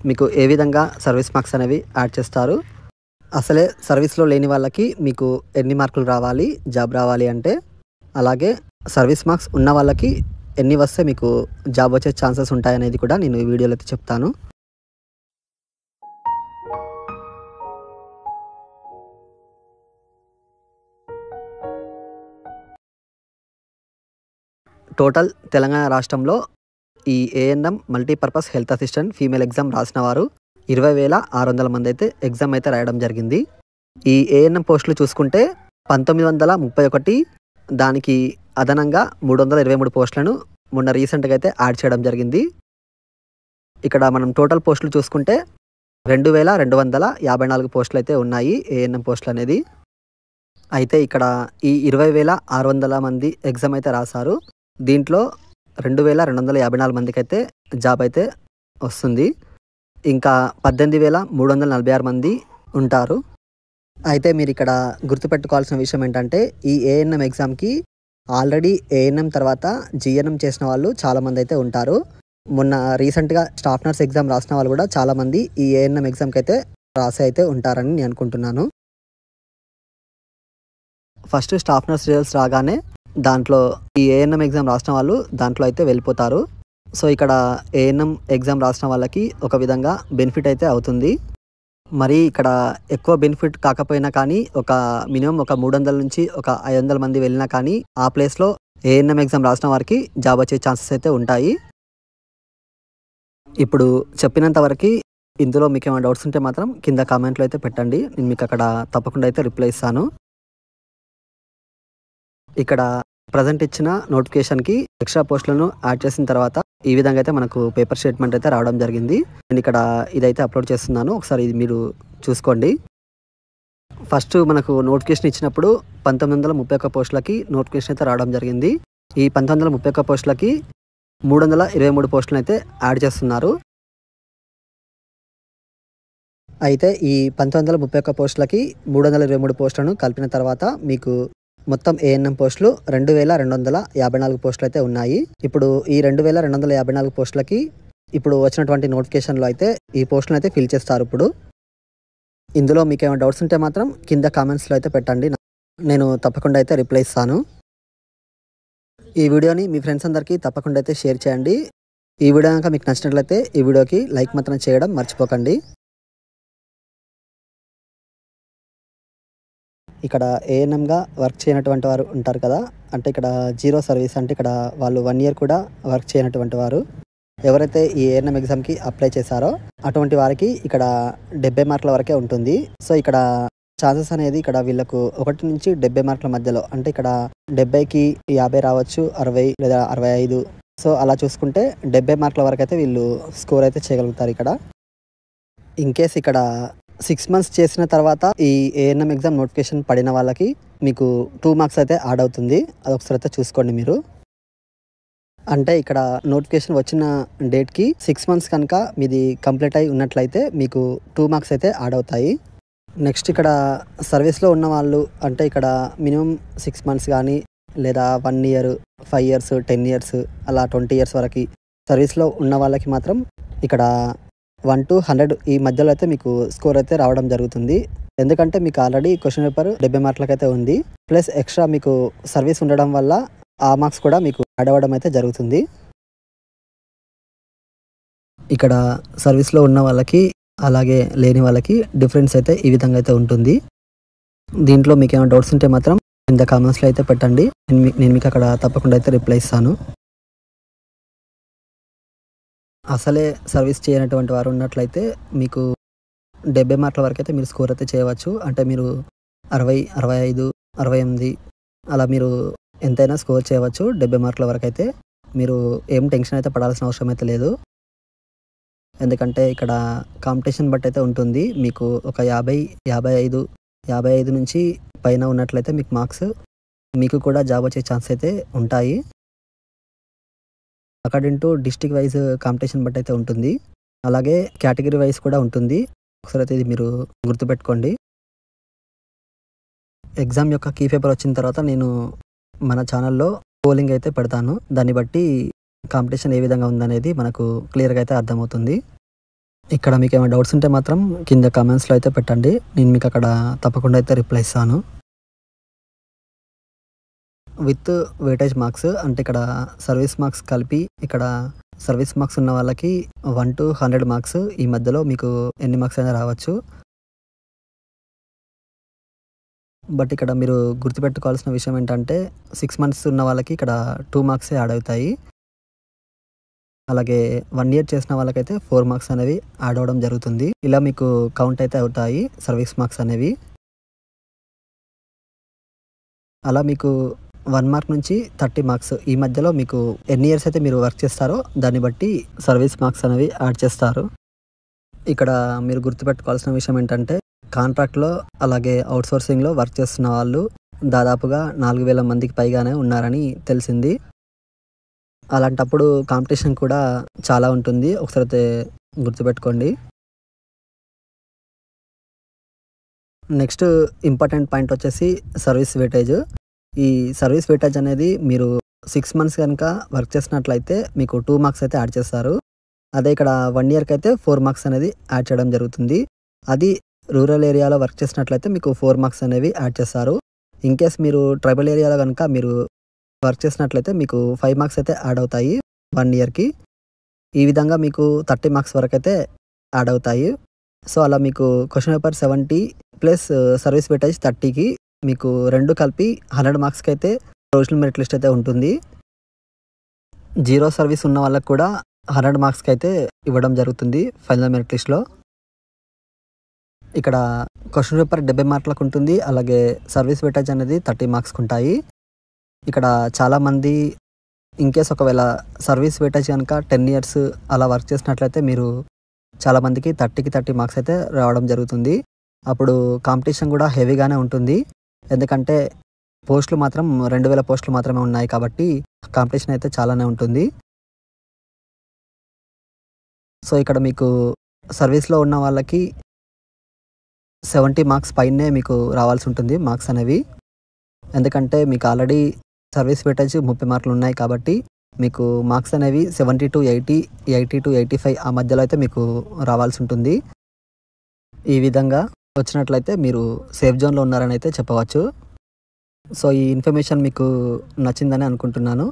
మీకు ఏ విధంగా service marks అనేవి యాడ్ చేస్తారు, అసలే సర్వీస్లో లేని వాళ్ళకి మీకు ఎన్ని మార్కులు రావాలి జాబ్ రావాలి అంటే, అలాగే సర్వీస్ మార్క్స్ ఉన్న వాళ్ళకి ఎన్ని వస్తే మీకు జాబ్ వచ్చే ఛాన్సెస్ ఉంటాయనేది కూడా నేను ఈ వీడియోలో అయితే చెప్తాను. టోటల్ తెలంగాణ రాష్ట్రంలో ఈ ANM multipurpose health assistant female exam రాసిన వారు 20,600 మంది అయితే ఎగ్జామ్ అయితే రాయడం జరిగింది. ఈ ఏఎన్ఎం పోస్టులు చూసుకుంటే 1931, దానికి అదనంగా 323 పోస్టులను మొన్న రీసెంట్గా అయితే యాడ్ చేయడం జరిగింది. ఇక్కడ మనం టోటల్ పోస్టులు చూసుకుంటే 2,254 పోస్టులు అయితే ఉన్నాయి ఏఎన్ఎం పోస్టులు అనేది. అయితే ఇక్కడ ఈ 20,600 మంది ఎగ్జామ్ అయితే రాశారు. దీంట్లో 2,254 మందికి అయితే జాబ్ అయితే వస్తుంది. ఇంకా 18,346 మంది ఉంటారు. అయితే మీరు ఇక్కడ గుర్తుపెట్టుకోవాల్సిన విషయం ఏంటంటే, ఈ ఏఎన్ఎం ఎగ్జామ్కి ఆల్రెడీ ఏఎన్ఎం తర్వాత జిఎన్ఎం చేసిన వాళ్ళు చాలామంది అయితే ఉంటారు. మొన్న రీసెంట్గా స్టాఫ్ నర్స్ ఎగ్జామ్ రాసిన వాళ్ళు కూడా చాలామంది ఈ ఏఎన్ఎం ఎగ్జామ్కి అయితే రాసి అయితే ఉంటారని నేను అనుకుంటున్నాను. ఫస్ట్ స్టాఫ్ నర్స్ రిజల్ట్స్ రాగానే దాంట్లో ఈ ఏఎన్ఎం ఎగ్జామ్ రాసిన వాళ్ళు దాంట్లో అయితే వెళ్ళిపోతారు. సో ఇక్కడ ఏఎన్ఎం ఎగ్జామ్ రాసిన వాళ్ళకి ఒక విధంగా బెనిఫిట్ అయితే అవుతుంది. మరి ఇక్కడ ఎక్కువ బెనిఫిట్ కాకపోయినా కానీ మినిమం ఒక 300 నుంచి ఒక 500 మంది వెళ్ళినా కానీ ఆ ప్లేస్లో ఏఎన్ఎం ఎగ్జామ్ రాసిన వారికి జాబ్ వచ్చే ఛాన్సెస్ అయితే ఉంటాయి. ఇప్పుడు చెప్పినంత వరకు ఇందులో మీకు ఏమైనా డౌట్స్ ఉంటే మాత్రం కింద కామెంట్లో అయితే పెట్టండి. నేను మీకు అక్కడ తప్పకుండా అయితే రిప్లై ఇస్తాను. ఇక్కడ ప్రజెంట్ ఇచ్చిన నోటిఫికేషన్కి ఎక్స్ట్రా పోస్టులను యాడ్ చేసిన తర్వాత ఈ విధంగా అయితే మనకు పేపర్ స్టేట్మెంట్ అయితే రావడం జరిగింది. నేను ఇక్కడ ఇదైతే అప్లోడ్ చేస్తున్నాను, ఒకసారి ఇది మీరు చూసుకోండి. ఫస్ట్ మనకు నోటిఫికేషన్ ఇచ్చినప్పుడు 1931 పోస్టులకి నోటిఫికేషన్ అయితే రావడం జరిగింది. ఈ 1931 పోస్టులకి 323 పోస్టులను అయితే యాడ్ చేస్తున్నారు. అయితే ఈ 1931 పోస్టులకి 323 పోస్టులను కలిపిన తర్వాత మీకు మొత్తం ఏఎన్ఎం పోస్టులు 2,254 పోస్టులు అయితే ఉన్నాయి. ఇప్పుడు ఈ 2,254 పోస్టులకి ఇప్పుడు వచ్చినటువంటి నోటిఫికేషన్లో అయితే ఈ పోస్టులను అయితే ఫిల్ చేస్తారు. ఇప్పుడు ఇందులో మీకు ఏమైనా డౌట్స్ ఉంటే మాత్రం కింద కామెంట్స్లో అయితే పెట్టండి, నేను తప్పకుండా అయితే రిప్లై ఇస్తాను. ఈ వీడియోని మీ ఫ్రెండ్స్ అందరికీ తప్పకుండా అయితే షేర్ చేయండి. ఈ వీడియో కనుక మీకు నచ్చినట్లయితే ఈ వీడియోకి లైక్ మాత్రం చేయడం మర్చిపోకండి. ఇక్కడ ఏఎన్ఎంగా వర్క్ చేయనటువంటి వారు ఉంటారు కదా, అంటే ఇక్కడ జీరో సర్వీస్, అంటే ఇక్కడ వాళ్ళు 1 year కూడా వర్క్ చేయనటువంటి వారు ఎవరైతే ఈ ఏఎన్ఎం ఎగ్జామ్కి అప్లై చేశారో అటువంటి వారికి ఇక్కడ 70 మార్కుల వరకే ఉంటుంది. సో ఇక్కడ ఛాన్సెస్ అనేది ఇక్కడ వీళ్ళకు 1 నుంచి 70 మార్కుల మధ్యలో, అంటే ఇక్కడ 70కి 50 రావచ్చు, 60 లేదా 65. సో అలా చూసుకుంటే 70 మార్కుల వరకు అయితే వీళ్ళు స్కోర్ అయితే చేయగలుగుతారు. ఇక్కడ ఇన్ కేస్ ఇక్కడ 6 months చేసిన తర్వాత ఈ ఏఎన్ఎం ఎగ్జామ్ నోటిఫికేషన్ పడిన వాళ్ళకి మీకు 2 మార్క్స్ అయితే యాడ్ అవుతుంది. అదొకసారి అయితే చూసుకోండి మీరు. అంటే ఇక్కడ నోటిఫికేషన్ వచ్చిన డేట్కి 6 months కనుక మీది కంప్లీట్ అయి ఉన్నట్లయితే మీకు 2 మార్క్స్ అయితే యాడ్ అవుతాయి. నెక్స్ట్ ఇక్కడ సర్వీస్లో ఉన్న వాళ్ళు, అంటే ఇక్కడ మినిమం 6 months కానీ లేదా 1 year, 5 years, 10 years అలా 20 years వరకు సర్వీస్లో ఉన్న వాళ్ళకి మాత్రం ఇక్కడ 1 to 100 ఈ మధ్యలో అయితే మీకు స్కోర్ అయితే రావడం జరుగుతుంది. ఎందుకంటే మీకు ఆల్రెడీ క్వశ్చన్ పేపర్ 70 మార్కులకి అయితే ఉంది, ప్లస్ ఎక్స్ట్రా మీకు సర్వీస్ ఉండడం వల్ల ఆ మార్క్స్ కూడా మీకు యాడ్ అవ్వడం అయితే జరుగుతుంది. ఇక్కడ సర్వీస్లో ఉన్న వాళ్ళకి అలాగే లేని వాళ్ళకి డిఫరెన్స్ అయితే ఈ విధంగా అయితే ఉంటుంది. దీంట్లో మీకు ఏమైనా డౌట్స్ ఉంటే మాత్రం కింద కామెంట్స్లో అయితే పెట్టండి, నేను మీకు అక్కడ తప్పకుండా అయితే రిప్లై ఇస్తాను. అసలే సర్వీస్ చేయనటువంటి వారు ఉన్నట్లయితే మీకు 70 మార్కుల వరకు అయితే మీరు స్కోర్ అయితే చేయవచ్చు. అంటే మీరు 60, 65, 68 అలా మీరు ఎంతైనా స్కోర్ చేయవచ్చు 70 మార్కుల వరకు అయితే. మీరు ఏం టెన్షన్ అయితే పడాల్సిన అవసరం అయితే లేదు. ఎందుకంటే ఇక్కడ కాంపిటీషన్ బట్టి అయితే ఉంటుంది. మీకు ఒక 50, 55 నుంచి పైన ఉన్నట్లయితే మీకు మార్క్స్ మీకు కూడా జాబ్ వచ్చే ఛాన్స్ అయితే ఉంటాయి. According to district wise competition బట్టి అయితే ఉంటుంది, అలాగే కేటగిరీ వైజ్ కూడా ఉంటుంది. ఒకసారి అయితే ఇది మీరు గుర్తుపెట్టుకోండి. ఎగ్జామ్ యొక్క కీ పేపర్ వచ్చిన తర్వాత నేను మన ఛానల్లో పోలింగ్ అయితే పెడతాను. దాన్ని బట్టి కాంపిటీషన్ ఏ విధంగా ఉందనేది మనకు క్లియర్గా అయితే అర్థమవుతుంది. ఇక్కడ మీకు ఏమైనా డౌట్స్ ఉంటే మాత్రం కింద కామెంట్స్లో అయితే పెట్టండి. నేను మీకు అక్కడ తప్పకుండా అయితే రిప్లై ఇస్తాను. విత్ వెయిటేజ్ మార్క్స్ అంటే ఇక్కడ సర్వీస్ మార్క్స్ కలిపి ఇక్కడ సర్వీస్ మార్క్స్ ఉన్న వాళ్ళకి 1 to 100 మార్క్స్ ఈ మధ్యలో మీకు ఎన్ని మార్క్స్ అయినా రావచ్చు. బట్ ఇక్కడ మీరు గుర్తుపెట్టుకోవాల్సిన విషయం ఏంటంటే 6 మంత్స్ ఉన్న వాళ్ళకి ఇక్కడ 2 మార్క్సే యాడ్ అవుతాయి. అలాగే 1 ఇయర్ చేసిన వాళ్ళకైతే 4 మార్క్స్ అనేవి యాడ్ అవ్వడం జరుగుతుంది. ఇలా మీకు కౌంట్ అయితే అవుతాయి సర్వీస్ మార్క్స్ అనేవి. అలా మీకు 1 మార్క్ నుంచి 30 మార్క్స్ ఈ మధ్యలో మీకు ఎన్ని ఇయర్స్ అయితే మీరు వర్క్ చేస్తారో దాన్ని బట్టి సర్వీస్ మార్క్స్ అనేవి యాడ్ చేస్తారు. ఇక్కడ మీరు గుర్తుపెట్టుకోవాల్సిన విషయం ఏంటంటే కాంట్రాక్ట్లో అలాగే అవుట్సోర్సింగ్లో వర్క్ చేస్తున్న వాళ్ళు దాదాపుగా 4000 మందికి పైగానే ఉన్నారని తెలిసింది. అలాంటప్పుడు కాంపిటీషన్ కూడా చాలా ఉంటుంది. ఒకసారి అయితే గుర్తుపెట్టుకోండి. నెక్స్ట్ ఇంపార్టెంట్ పాయింట్ వచ్చేసి సర్వీస్ వెయిటేజ్. ఈ సర్వీస్ వెయిటేజ్ అనేది మీరు 6 మంత్స్ కనుక వర్క్ చేసినట్లయితే మీకు 2 మార్క్స్ అయితే యాడ్ చేస్తారు. అదే ఇక్కడ 1 ఇయర్కి అయితే 4 మార్క్స్ అనేది యాడ్ చేయడం జరుగుతుంది. అది రూరల్ ఏరియాలో వర్క్ చేసినట్లయితే మీకు 4 మార్క్స్ అనేవి యాడ్ చేస్తారు. ఇన్కేస్ మీరు ట్రైబల్ ఏరియాలో కనుక మీరు వర్క్ చేసినట్లయితే మీకు 5 మార్క్స్ అయితే యాడ్ అవుతాయి 1 ఇయర్కి. ఈ విధంగా మీకు 30 మార్క్స్ వరకు అయితే యాడ్ అవుతాయి. సో అలా మీకు question paper 70 plus service weightage 30కి మీకు 2 కలిపి 100 మార్క్స్కి అయితే ప్రొవిజనల్ మెరిట్ లిస్ట్ అయితే ఉంటుంది. జీరో సర్వీస్ ఉన్న వాళ్ళకి కూడా 100 మార్క్స్కి అయితే ఇవ్వడం జరుగుతుంది ఫైనల్ మెరిట్ లిస్ట్లో. ఇక్కడ క్వశ్చన్ పేపర్ 70 మార్కులకు ఉంటుంది. అలాగే సర్వీస్ వెయిటేజ్ అనేది 30 మార్క్స్కి ఉంటాయి. ఇక్కడ చాలామంది ఇన్కేస్ ఒకవేళ సర్వీస్ వెయిటేజ్ కనుక 10 ఇయర్స్ అలా వర్క్ చేసినట్లయితే మీరు చాలామందికి 30కి 30 మార్క్స్ అయితే రావడం జరుగుతుంది. అప్పుడు కాంపిటీషన్ కూడా హెవీగానే ఉంటుంది. ఎందుకంటే పోస్టులు మాత్రం 2000 పోస్టులు మాత్రమే ఉన్నాయి కాబట్టి కాంపిటీషన్ అయితే చాలానే ఉంటుంది. సో ఇక్కడ మీకు సర్వీస్లో ఉన్న వాళ్ళకి 70 మార్క్స్ పైనే మీకు రావాల్సి ఉంటుంది మార్క్స్ అనేవి. ఎందుకంటే మీకు ఆల్రెడీ సర్వీస్ వెయిటేజ్ 30 మార్కులు ఉన్నాయి కాబట్టి మీకు మార్క్స్ అనేవి 70 to 80, 80 to 85 ఆ మధ్యలో అయితే మీకు రావాల్సి ఉంటుంది. ఈ విధంగా వచ్చినట్లయితే మీరు సేఫ్ జోన్లో ఉన్నారని అయితే చెప్పవచ్చు. సో ఈ ఇన్ఫర్మేషన్ మీకు నచ్చిందని అనుకుంటున్నాను.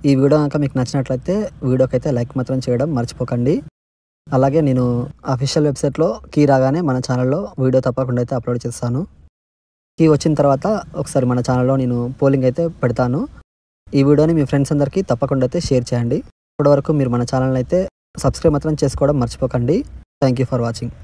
ఈ వీడియో కనుక మీకు నచ్చినట్లయితే వీడియోకి అయితే లైక్ మాత్రం చేయడం మర్చిపోకండి. అలాగే నేను అఫీషియల్ వెబ్సైట్లో కీ రాగానే మన ఛానల్లో వీడియో తప్పకుండా అయితే అప్లోడ్ చేస్తాను. కీ వచ్చిన తర్వాత ఒకసారి మన ఛానల్లో నేను పోలింగ్ అయితే పెడతాను. ఈ వీడియోని మీ ఫ్రెండ్స్ అందరికీ తప్పకుండా అయితే షేర్ చేయండి. ఇప్పటివరకు మీరు మన ఛానల్ అయితే సబ్స్క్రైబ్ మాత్రం చేసుకోవడం మర్చిపోకండి. Thank you for watching.